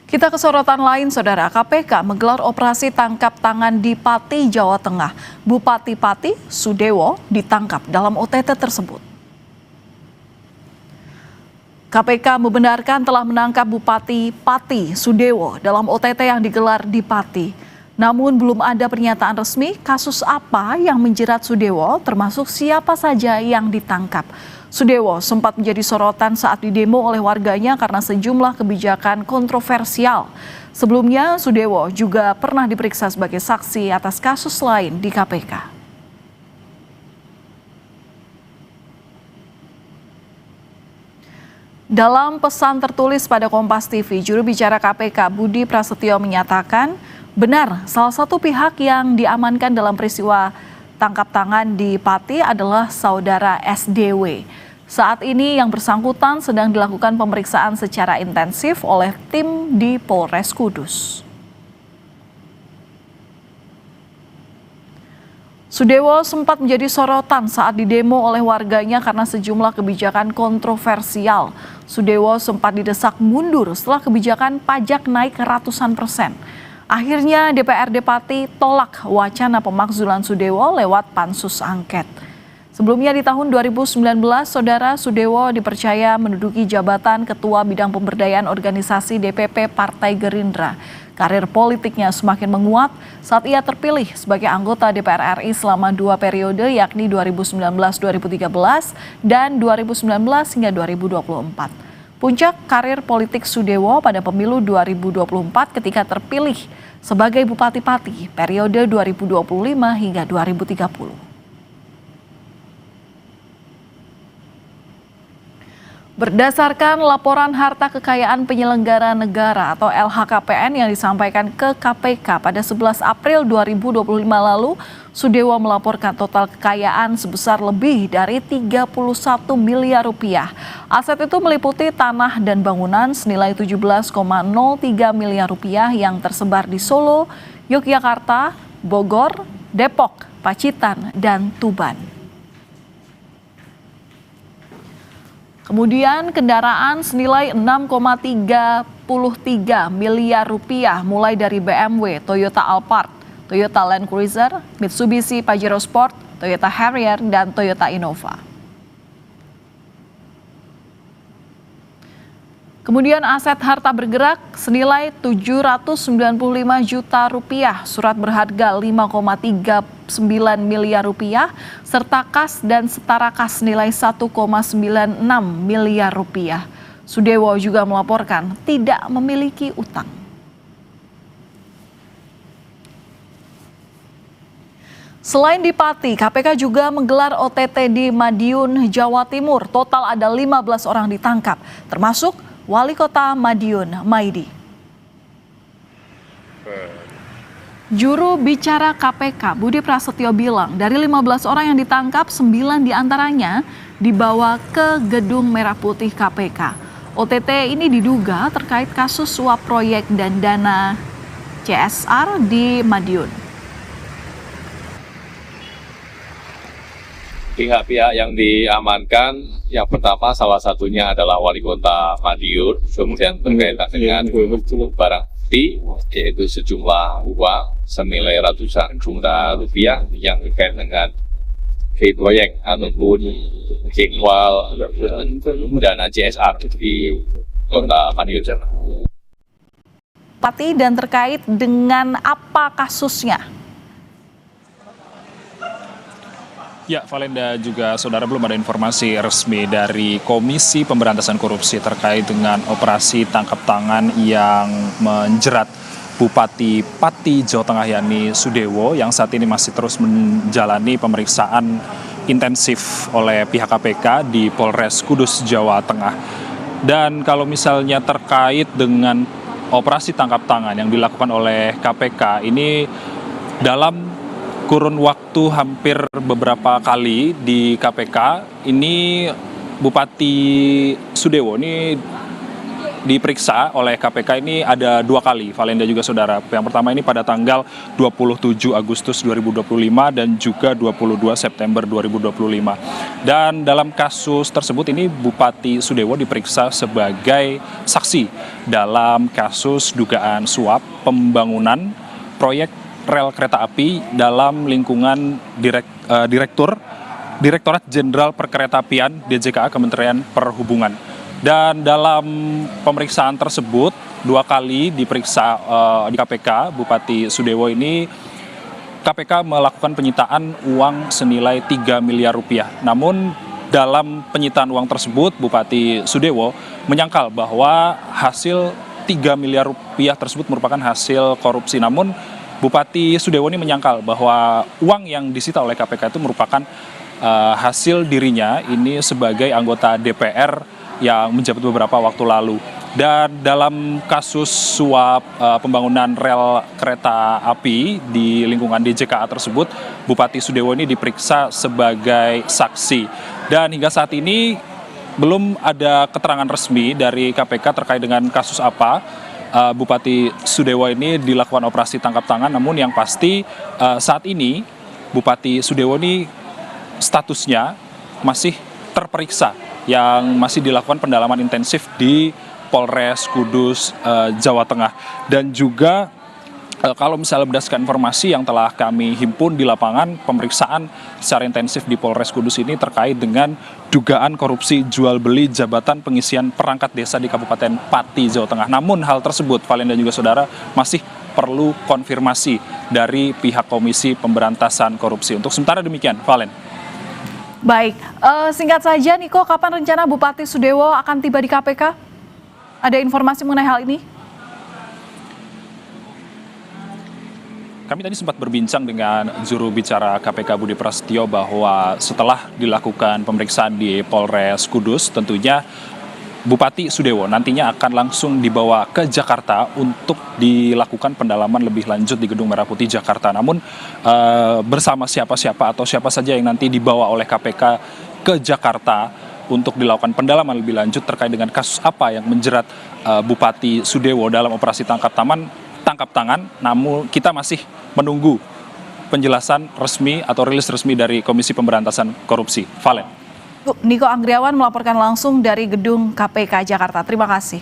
Kita ke sorotan lain, Saudara. KPK menggelar operasi tangkap tangan di Pati, Jawa Tengah. Bupati Pati, Sudewo, ditangkap dalam OTT tersebut. KPK membenarkan telah menangkap Bupati Pati, Sudewo, dalam OTT yang digelar di Pati. Namun belum ada pernyataan resmi kasus apa yang menjerat Sudewo, termasuk siapa saja yang ditangkap. Sudewo sempat menjadi sorotan saat didemo oleh warganya karena sejumlah kebijakan kontroversial. Sebelumnya, Sudewo juga pernah diperiksa sebagai saksi atas kasus lain di KPK. Dalam pesan tertulis pada Kompas TV, juru bicara KPK Budi Prasetyo menyatakan, benar salah satu pihak yang diamankan dalam peristiwa tangkap tangan di Pati adalah saudara SDW. Saat ini yang bersangkutan sedang dilakukan pemeriksaan secara intensif oleh tim di Polres Kudus. Sudewo sempat menjadi sorotan saat didemo oleh warganya karena sejumlah kebijakan kontroversial. Sudewo sempat didesak mundur setelah kebijakan pajak naik ratusan persen. Akhirnya DPRD Pati tolak wacana pemakzulan Sudewo lewat pansus angket. Sebelumnya di tahun 2019, Saudara Sudewo dipercaya menduduki jabatan Ketua Bidang Pemberdayaan Organisasi DPP Partai Gerindra. Karir politiknya semakin menguat saat ia terpilih sebagai anggota DPR RI selama 2 periode, yakni 2019-2013 dan 2019 hingga 2024. Puncak karir politik Sudewo pada pemilu 2024 ketika terpilih sebagai Bupati Pati periode 2025 hingga 2030. Berdasarkan laporan harta kekayaan penyelenggara negara atau LHKPN yang disampaikan ke KPK pada 11 April 2025 lalu, Sudewo melaporkan total kekayaan sebesar lebih dari 31 miliar rupiah. Aset itu meliputi tanah dan bangunan senilai 17,03 miliar rupiah yang tersebar di Solo, Yogyakarta, Bogor, Depok, Pacitan, dan Tuban. Kemudian kendaraan senilai 6,33 miliar rupiah mulai dari BMW, Toyota Alphard, Toyota Land Cruiser, Mitsubishi Pajero Sport, Toyota Harrier, dan Toyota Innova. Kemudian aset harta bergerak senilai 795 juta rupiah, surat berharga 5,39 miliar rupiah, serta kas dan setara kas nilai 1,96 miliar rupiah. Sudewo juga melaporkan tidak memiliki utang. Selain di Pati, KPK juga menggelar OTT di Madiun, Jawa Timur. Total ada 15 orang ditangkap, termasuk Wali Kota Madiun, Maidi. Juru bicara KPK Budi Prasetyo bilang dari 15 orang yang ditangkap, 9 diantaranya dibawa ke Gedung Merah Putih KPK. OTT ini diduga terkait kasus suap proyek dan dana CSR di Madiun. Pihak-pihak yang diamankan, yang pertama salah satunya adalah Wali Kota Madiun, kemudian berkaitan dengan barang bukti, yaitu sejumlah uang senilai ratusan juta rupiah yang terkait dengan proyek ataupun jadwal dana CSR di Kota Madiun. Pati dan terkait dengan apa kasusnya? Ya, Valenda juga saudara belum ada informasi resmi dari Komisi Pemberantasan Korupsi terkait dengan operasi tangkap tangan yang menjerat Bupati Pati, Jawa Tengah yakni Sudewo yang saat ini masih terus menjalani pemeriksaan intensif oleh pihak KPK di Polres Kudus, Jawa Tengah. Dan kalau misalnya terkait dengan operasi tangkap tangan yang dilakukan oleh KPK ini dalam kurun waktu hampir beberapa kali di KPK, ini Bupati Sudewo ini diperiksa oleh KPK ini ada 2 kali, Valenda juga saudara. Yang pertama ini pada tanggal 27 Agustus 2025 dan juga 22 September 2025. Dan dalam kasus tersebut ini Bupati Sudewo diperiksa sebagai saksi dalam kasus dugaan suap pembangunan proyek rel kereta api dalam lingkungan Direktorat Jenderal Perkeretaapian DJKA Kementerian Perhubungan. Dan dalam pemeriksaan tersebut 2 kali diperiksa di KPK, Bupati Sudewo ini KPK melakukan penyitaan uang senilai 3 miliar rupiah. Namun dalam penyitaan uang tersebut Bupati Sudewo menyangkal bahwa hasil 3 miliar rupiah tersebut merupakan hasil korupsi. Namun Bupati Sudewo ini menyangkal bahwa uang yang disita oleh KPK itu merupakan hasil dirinya ini sebagai anggota DPR yang menjabat beberapa waktu lalu. Dan dalam kasus suap pembangunan rel kereta api di lingkungan DJKA tersebut, Bupati Sudewo ini diperiksa sebagai saksi. Dan hingga saat ini belum ada keterangan resmi dari KPK terkait dengan kasus apa Bupati Sudewo ini dilakukan operasi tangkap tangan. Namun yang pasti saat ini Bupati Sudewo ini statusnya masih terperiksa yang masih dilakukan pendalaman intensif di Polres Kudus, Jawa Tengah. Dan juga kalau misalnya berdasarkan informasi yang telah kami himpun di lapangan, pemeriksaan secara intensif di Polres Kudus ini terkait dengan dugaan korupsi jual beli jabatan pengisian perangkat desa di Kabupaten Pati, Jawa Tengah. Namun hal tersebut, Valen dan juga saudara, masih perlu konfirmasi dari pihak Komisi Pemberantasan Korupsi. Untuk sementara demikian, Valen. Baik, singkat saja Niko, kapan rencana Bupati Sudewo akan tiba di KPK? Ada informasi mengenai hal ini? Kami tadi sempat berbincang dengan juru bicara KPK Budi Prasetyo bahwa setelah dilakukan pemeriksaan di Polres Kudus, tentunya Bupati Sudewo nantinya akan langsung dibawa ke Jakarta untuk dilakukan pendalaman lebih lanjut di Gedung Merah Putih Jakarta. Namun bersama siapa-siapa atau siapa saja yang nanti dibawa oleh KPK ke Jakarta untuk dilakukan pendalaman lebih lanjut terkait dengan kasus apa yang menjerat Bupati Sudewo dalam operasi tangkap tangan, namun kita masih menunggu penjelasan resmi atau rilis resmi dari Komisi Pemberantasan Korupsi. Valen. Niko Anggriawan melaporkan langsung dari gedung KPK Jakarta. Terima kasih.